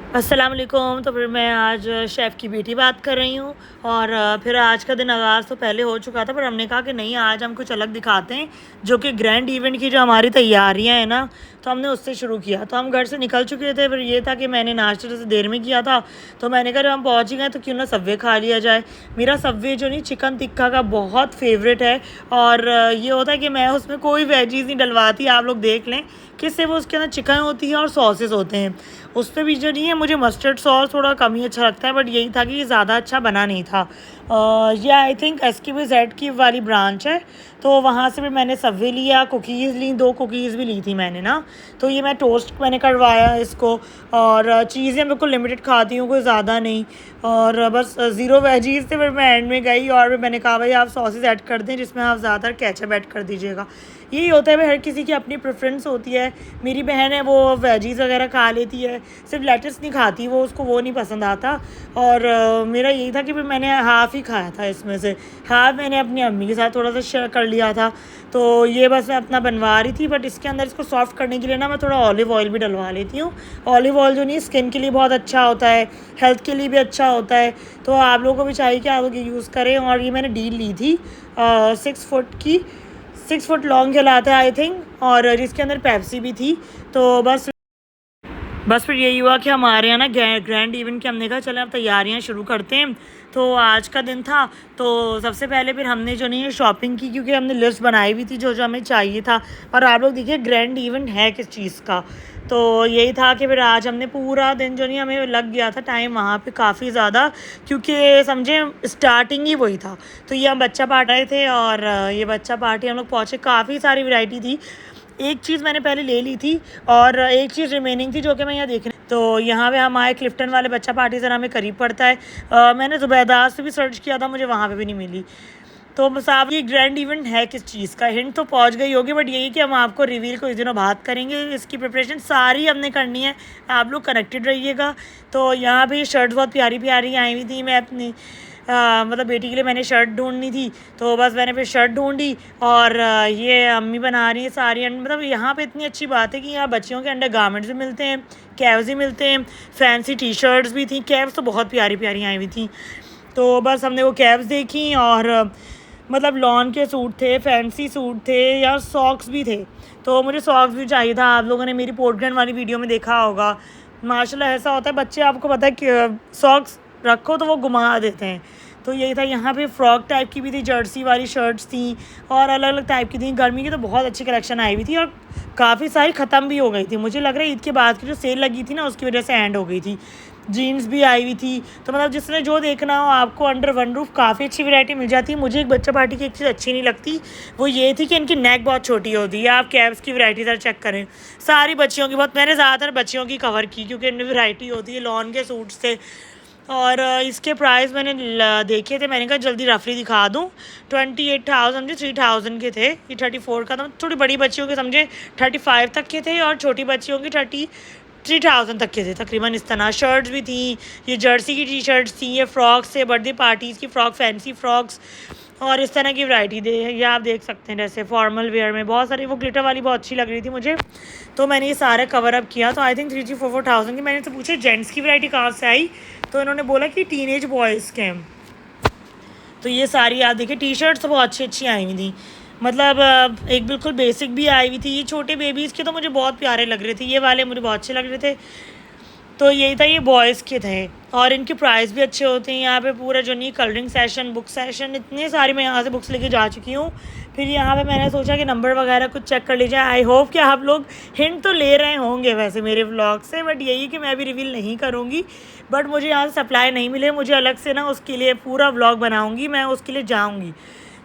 अस्सलाम वालेकुम। तो फिर मैं आज शेफ़ की बेटी बात कर रही हूँ और फिर आज का दिन आगाज़ तो पहले हो चुका था, पर हमने कहा कि नहीं, आज हम कुछ अलग दिखाते हैं, जो कि ग्रैंड इवेंट की जो हमारी तैयारियाँ हैं ना, तो हमने उससे शुरू किया। तो हम घर से निकल चुके थे, फिर ये था कि मैंने नाश्ता जैसे देर में किया था, तो मैंने कहा जब हम पहुँच ही गए तो क्यों ना सबवे खा लिया जाए। मेरा सबवे जो नहीं चिकन टिक्का का बहुत फ़ेवरेट है और ये होता है कि मैं उसमें कोई वेजीज़ नहीं डलवाती। आप लोग देख लें कि सिर्फ उसके अंदर चिकन होती है और सॉसेस होते हैं। उस पे भी जो नहीं है, मुझे मस्टर्ड सॉस थोड़ा कम ही अच्छा लगता है, बट यही था कि ये ज़्यादा अच्छा बना नहीं था। ये आई थिंक SQZ की वाली ब्रांच है, तो वहाँ से भी मैंने सबवे लिया, कुकीज़ ली, 2 कुकीज़ भी ली थी मैंने ना। तो ये मैं टोस्ट मैंने करवाया इसको, और चीज़ें बिल्कुल लिमिटेड खाती हूँ, कोई ज़्यादा नहीं, और बस ज़ीरो वेजीज़ थे। फिर मैं एंड में गई और मैंने कहा भाई आप सॉसेस ऐड कर दें, जिसमें आप ज़्यादा केचप ऐड कर दीजिएगा। यही होता है भाई, हर किसी की अपनी प्रेफरेंस होती है। मेरी बहन है, वो वेजीज़ वगैरह खा लेती है, सिर्फ लेटस नहीं खाती, वो उसको वो नहीं पसंद आता। और मेरा यही था कि फिर मैंने हाफ़ ही खाया था, इसमें से हाफ़ मैंने अपनी अम्मी के साथ थोड़ा सा शेयर कर लिया था। तो ये बस मैं अपना बनवा रही थी, बट इसके अंदर इसको सॉफ्ट करने के लिए ना मैं थोड़ा ऑलिव ऑयल भी डलवा लेती हूँ। ऑलिव ऑयल जो नहीं स्किन के लिए बहुत अच्छा होता है, हेल्थ के लिए भी अच्छा होता है, तो आप लोगों को भी चाहिए कि आप लोग ये यूज़ करें। और ये मैंने डील ली थी 6 फुट की, 6 फुट लॉन्ग कहलाता है आई थिंक, और जिसके अंदर पेप्सी भी थी। तो बस फिर यही हुआ कि हमारे यहाँ ना ग्रैंड इवेंट की हमने कहा चलें अब तैयारियाँ शुरू करते हैं। तो आज का दिन था, तो सबसे पहले फिर हमने जो नहीं है शॉपिंग की, क्योंकि हमने लिस्ट बनाई हुई थी जो जो हमें चाहिए था। और आप लोग देखिए ग्रैंड इवेंट है किस चीज़ का। तो यही था कि फिर आज हमने पूरा दिन जो नहीं, हमें लग गया था टाइम वहाँ पे काफ़ी ज़्यादा, क्योंकि समझे स्टार्टिंग ही वही था। तो ये हम बच्चा पार्टी आए थे, और ये बच्चा पार्टी हम लोग पहुँचे, काफ़ी सारी वैरायटी थी। एक चीज़ मैंने पहले ले ली थी और एक चीज़ रिमेनिंग थी, जो कि मैं यहाँ देख रही। तो यहाँ पे हम आए, क्लिफ्टन वाले बच्चा पार्टी ज़रा हमें करीब पड़ता है। मैंने ज़ुबैदा से भी सर्च किया था, मुझे वहाँ पे भी नहीं मिली। तो बस आप ये ग्रैंड इवेंट है किस चीज़ का, हिंट तो पहुँच गई होगी, बट यही कि हम आपको रिवील कुछ दिनों बाद करेंगे। इसकी प्रिपरेशन सारी हमने करनी है, आप लोग कनेक्टेड रहिएगा। तो यहाँ पे शर्ट्स बहुत प्यारी प्यारी आई हुई थी। मैं अपनी मतलब बेटी के लिए मैंने शर्ट ढूंढनी थी, तो बस मैंने फिर शर्ट ढूंढी, और ये अम्मी बना रही है सारी। मतलब यहाँ पे इतनी अच्छी बात है कि यहाँ बच्चियों के अंडर गारमेंट्स भी मिलते हैं, कैप्स भी मिलते हैं, फैंसी टी शर्ट्स भी थी, कैप्स तो बहुत प्यारी प्यारी आई हुई थी। तो बस हमने वो कैप्स देखी, और मतलब लॉन के सूट थे, फैंसी सूट थे, यार सॉक्स भी थे। तो मुझे सॉक्स भी चाहिए था। आप लोगों ने मेरी पोर्टग्रैंड वाली वीडियो में देखा होगा, माशाल्लाह ऐसा होता है बच्चे, आपको पता है कि सॉक्स रखो तो वो घुमा देते हैं। तो यही था। यहाँ पे फ्रॉक टाइप की भी थी, जर्सी वाली शर्ट्स थी, और अलग अलग टाइप की थी। गर्मी की तो बहुत अच्छी कलेक्शन आई हुई थी, और काफ़ी सारी ख़त्म भी हो गई थी। मुझे लग रहा है ईद के बाद की जो सेल लगी थी ना, उसकी वजह से एंड हो गई थी। जीन्स भी आई हुई थी। तो मतलब जिसने जो देखना हो, आपको अंडर वन रूफ काफ़ी अच्छी वैरायटी मिल जाती है। मुझे एक बच्चा पार्टी की एक चीज़ अच्छी नहीं लगती, वो ये थी कि इनकी नेक बहुत छोटी होती है। आप कैप्स की वैरायटी ज़रा चेक करें, सारी बच्चियों की, बहुत मैंने ज़्यादातर बच्चियों की कवर की, क्योंकि इनमें वैरायटी होती है। लॉन के सूट्स थे, और इसके प्राइस मैंने देखे थे, मैंने कहा जल्दी रफली दिखा दूँ। 28,000 3000 के थे। ये 34 का था, थोड़ी बड़ी बच्चियों के समझे 35 तक के थे, और छोटी बच्चियों के 33,000 तक के थे तकरीबन। इस तरह शर्ट्स भी थी, ये जर्सी की टी शर्ट्स थी, ये फ्रॉक्स थे, बर्थडे पार्टीज़ की फ़्रॉक, फैंसी फ्रॉक्स, और इस तरह की वैरायटी दे। ये आप देख सकते हैं, जैसे फॉर्मल वेयर में बहुत सारी, वो ग्लिटर वाली बहुत अच्छी लग रही थी मुझे, तो मैंने ये सारा कवर अप किया। तो आई थिंक 3,4,000 की। मैंने तो पूछा जेंट्स की वैरायटी कहाँ से आई, तो इन्होंने बोला कि टीनेज बॉयज़ के हैं। तो ये सारी आप देखिए, टी शर्ट्स तो बहुत अच्छी अच्छी आई हुई थी। मतलब एक बिल्कुल बेसिक भी आई हुई थी। ये छोटे बेबीज़ के तो मुझे बहुत प्यारे लग रहे थे, ये वाले मुझे बहुत अच्छे लग रहे थे। तो यही था, ये बॉयज़ के थे, और इनके प्राइस भी अच्छे होते हैं। यहाँ पे पूरा जो नहीं कलरिंग सेशन, बुक सेशन, इतने सारी मैं यहाँ से बुक्स लेके जा चुकी हूँ। फिर यहाँ पे मैंने सोचा कि नंबर वगैरह कुछ चेक कर लीजिए। आई होप कि आप लोग हिंट तो ले रहे होंगे वैसे मेरे व्लॉग से, बट यही कि मैं भी रिवील नहीं करूँगी। बट मुझे यहाँ से सप्लाई नहीं मिले, मुझे अलग से ना उसके लिए पूरा व्लॉग बनाऊँगी, मैं उसके लिए जाऊँगी।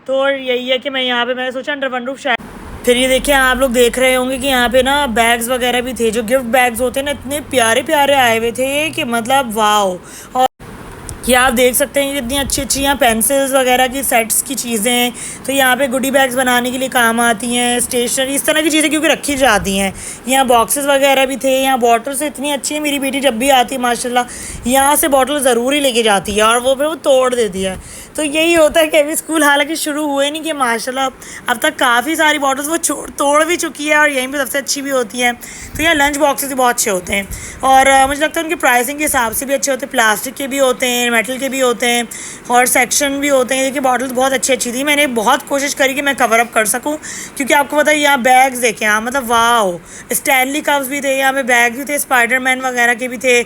तो यही है कि मैं यहाँ पर मैंने सोचा अंडर वन रूफ शायद। फिर ये देखिए, आप लोग देख रहे होंगे कि यहाँ पे ना बैग्स वगैरह भी थे, जो गिफ्ट बैग्स होते हैं ना, इतने प्यारे प्यारे आए हुए थे कि मतलब वाओ। ये आप देख सकते हैं कितनी अच्छी अच्छी यहाँ पेंसिल्स वगैरह की सेट्स की चीज़ें हैं। तो यहाँ पे गुडी बैग्स बनाने के लिए काम आती हैं, स्टेशनरी इस तरह की चीज़ें क्योंकि रखी जाती हैं। यहाँ बॉक्सेस वगैरह भी थे। यहाँ बॉटल्स इतनी अच्छी है, मेरी बेटी जब भी आती है माशाल्लाह यहाँ से बॉटल ज़रूर ही लेके जाती है और वो फिर वो तोड़ देती है। तो यही होता है कि अभी स्कूल हालांकि शुरू हुए नहीं कि माशाल्लाह अब तक काफ़ी सारी बॉटल्स वो तोड़ भी चुकी है और यहीं पे सबसे अच्छी भी होती हैं। तो यहाँ लंच बॉक्सेस भी बहुत अच्छे होते हैं और मुझे लगता है उनकी प्राइसिंग के हिसाब से भी अच्छे होते हैं। प्लास्टिक के भी होते हैं, मेटल के भी होते हैं और सेक्शन भी होते हैं। देखिए बॉटल्स बहुत अच्छी अच्छी थी। मैंने बहुत कोशिश करी कि मैं कवर अप कर सकूँ क्योंकि आपको पता है यहाँ बैग्स देखें, यहाँ मतलब वाह, स्टैनली कप्स भी थे, यहाँ पे बैग भी थे, स्पाइडरमैन वगैरह के भी थे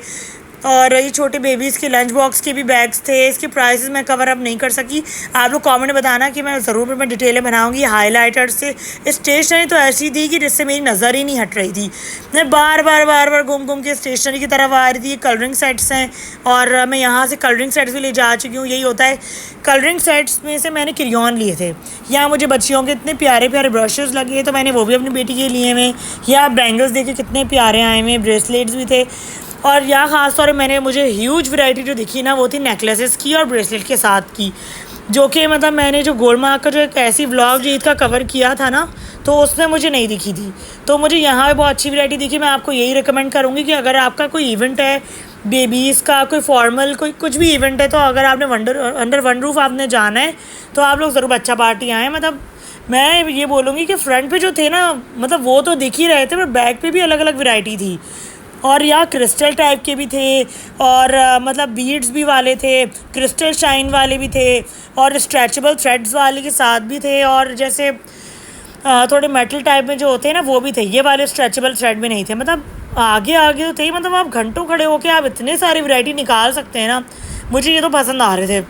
और ये छोटे बेबीज़ के लंच बॉक्स के भी बैग्स थे। इसके प्राइसेस मैं कवर अप नहीं कर सकी। आप लोग कमेंट में बताना कि मैं ज़रूर मैं डिटेलें बनाऊंगी। हाइलाइटर से स्टेशनरी तो ऐसी थी कि जिससे मेरी नज़र ही नहीं हट रही थी। मैं बार बार घूम के स्टेशनरी की तरफ आ रही थी। कलरिंग सेट्स हैं और मैं यहाँ से कलरिंग सेट्स भी ले जा चुकी हूँ। यही होता है, कलरिंग सेट्स में से मैंने क्रेयॉन लिए थे। यहाँ मुझे बच्चियों के इतने प्यारे प्यारे ब्रशेज़ लगे तो मैंने वो भी अपनी बेटी के लिए हुए। यहाँ बैंगल्स देखे कितने प्यारे आए हुए, ब्रेसलेट्स भी थे और यहाँ ख़ास तौर पे मुझे ह्यूज वैरायटी जो दिखी ना वो थी नेकलेसेस की और ब्रेसलेट के साथ की, जो कि मतलब मैंने जो गोलमार्क का जो एक ऐसी व्लॉग ईद का कवर किया था ना तो उसमें मुझे नहीं दिखी थी। तो मुझे यहाँ पे बहुत अच्छी वैरायटी दिखी। मैं आपको यही रिकमेंड करूँगी कि अगर आपका कोई इवेंट है, बेबीज़ का कोई फॉर्मल कोई कुछ भी इवेंट है, तो अगर आपने अंडर वन रूफ आपने जाना है तो आप लोग ज़रूर बच्चा पार्टी आएँ। मतलब मैं ये बोलूँगी कि फ्रंट पे जो थे ना मतलब वो तो दिख ही रहे थे, पर बैक पे भी अलग अलग वैरायटी थी और यहाँ क्रिस्टल टाइप के भी थे और मतलब बीड्स भी वाले थे, क्रिस्टल शाइन वाले भी थे और स्ट्रेचेबल थ्रेड्स वाले के साथ भी थे और जैसे थोड़े मेटल टाइप में जो होते हैं ना वो भी थे। ये वाले स्ट्रेचेबल थ्रेड में नहीं थे। मतलब आगे आगे तो थे, मतलब आप घंटों खड़े होके आप इतने सारी वैरायटी निकाल सकते हैं ना। मुझे ये तो पसंद आ रहे थे।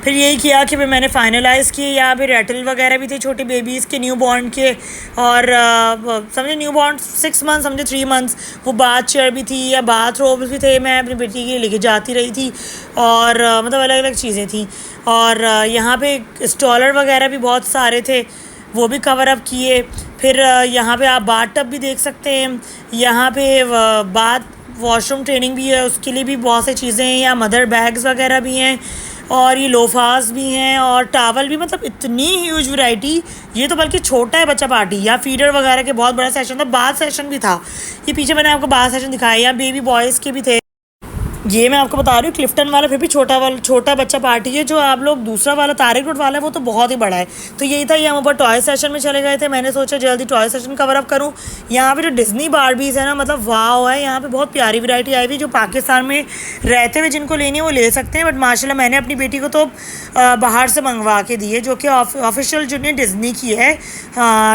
फिर यही किया कि फिर मैंने फाइनलाइज़ किए। यहाँ पे रेटल वगैरह भी थे छोटे बेबीज़ के, न्यू बॉर्न के और समझे न्यू बॉर्न 6 मंथ, समझे 3 मंथ्स। वो बाथ चेयर भी थी या बाथ रोब्स भी थे, मैं अपनी बेटी के लिए लेके जाती रही थी और मतलब अलग अलग चीज़ें थी। और यहाँ पे स्टॉलर वगैरह भी बहुत सारे थे, वो भी कवर अप किए। फिर यहाँ पे आप बाथ टब भी देख सकते हैं। यहाँ पे बाथ वॉशरूम ट्रेनिंग भी है, उसके लिए भी बहुत सी चीज़ें हैं। यहाँ मदर बैग्स वगैरह भी हैं और ये लोफास भी हैं और टावल भी। मतलब इतनी ह्यूज वैरायटी। ये तो बल्कि छोटा है बच्चा पार्टी। या फीडर वगैरह के बहुत बड़ा सेशन था, बाथ सेशन भी था। ये पीछे मैंने आपको बाथ सेशन दिखाया। या बेबी बॉयज़ के भी थे। ये मैं आपको बता रही हूँ क्लिफ्टन वाला फिर भी छोटा बच्चा पार्टी है। जो आप लोग दूसरा वाला तारिक रोड वाला है वो तो बहुत ही बड़ा है। तो यही था, ये हम ऊपर टॉय सेशन में चले गए थे। मैंने सोचा जल्दी टॉय सेशन कवर अप करूँ। यहाँ पे जो डिज्नी बारबीज़ है ना, मतलब वाह है। यहाँ पे बहुत प्यारी वैरायटी आई हुई। जो पाकिस्तान में रहते हुए जिनको लेनी है वो ले सकते हैं, बट माशाल्लाह मैंने अपनी बेटी को तो बाहर से मंगवा के दी है, जो कि ऑफिशियल जो डिज्नी की है,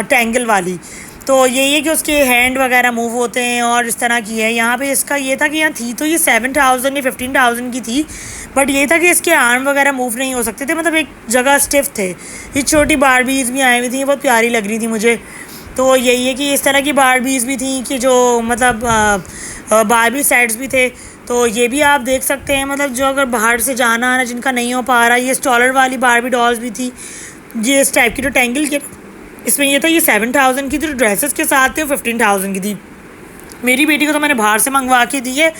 टैंगल वाली। तो यही है कि उसके हैंड वगैरह मूव होते हैं और इस तरह की है। यहाँ पे इसका ये था कि यहाँ थी तो ये 7,000 या 15,000 की थी, बट ये था कि इसके आर्म वगैरह मूव नहीं हो सकते थे, मतलब एक जगह स्टिफ थे। ये छोटी बारबीज़ भी आई हुई थी, बहुत प्यारी लग रही थी मुझे। तो यही है कि इस तरह की बारबीज़ भी थी कि जो मतलब बारबी सेट्स भी थे। तो ये भी आप देख सकते हैं। मतलब जो अगर बाहर से जाना आना जिनका नहीं हो पा रहा, ये स्टॉलर वाली बारबी डॉल्स भी थी। ये इस टाइप की जो टैंगल के इसमें ये था, ये 7,000 की थी। जो ड्रेसेस के साथ थे वो 15,000 की थी। मेरी बेटी को तो मैंने बाहर से मंगवा के दी है।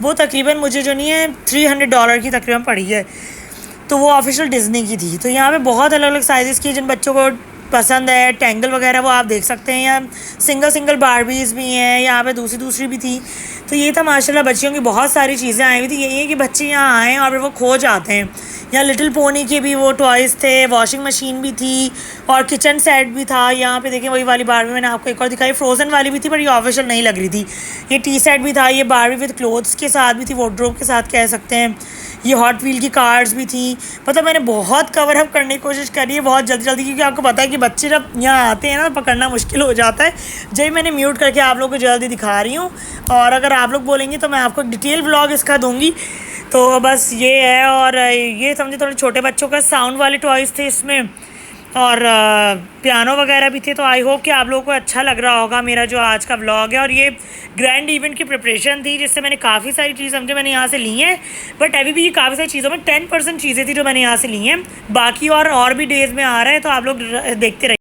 वो तकरीबन मुझे जो नहीं है $300 की तकरीबन पड़ी है। तो वो ऑफिशियल डिज्नी की थी। तो यहाँ पे बहुत अलग अलग साइज़ की जिन बच्चों को पसंद है, टैंगल वगैरह वो आप देख सकते हैं। यहाँ सिंगल बारबीज़ भी हैं, यहाँ पे दूसरी भी थी। तो ये था माशाल्लाह, बच्चियों की बहुत सारी चीज़ें आई हुई थी। यही है कि बच्चे यहाँ आएँ और फिर वो खो जाते हैं। यहाँ लिटिल पोनी के भी वो टॉयज़ थे, वॉशिंग मशीन भी थी और किचन सेट भी था। यहाँ पे देखें वही वाली बारबी मैंने आपको एक और दिखाई, फ्रोज़न वाली भी थी पर ये ऑफिशियल नहीं लग रही थी। ये टी सेट भी था। ये बारबी विद क्लोथ्स के साथ भी थी, वार्डरोब के साथ कह सकते हैं। ये हॉट व्हील की कार्स भी थी। मतलब मैंने बहुत कवर अप करने की कोशिश करी है, बहुत जल्दी, क्योंकि आपको पता है कि बच्चे जब यहाँ आते हैं ना पकड़ना मुश्किल हो जाता है। जब मैंने म्यूट करके आप लोगों को जल्दी दिखा रही हूँ और अगर आप लोग बोलेंगे तो मैं आपको डिटेल व्लॉग इसका दूँगी। तो बस ये है। और ये समझे थोड़े छोटे बच्चों का साउंड वाले टॉयज़ थे इसमें और पियानो वगैरह भी थे। तो आई होप कि आप लोगों को अच्छा लग रहा होगा मेरा जो आज का व्लॉग है। और ये ग्रैंड इवेंट की प्रिपरेशन थी जिससे मैंने काफ़ी सारी चीज़ समझे मैंने यहाँ से ली हैं। बट अभी भी ये काफ़ी सारी चीज़ों में 10% चीज़ें थी जो मैंने यहाँ से ली हैं। बाकी और भी डेज़ में आ रहा है, तो आप लोग देखते रहिए।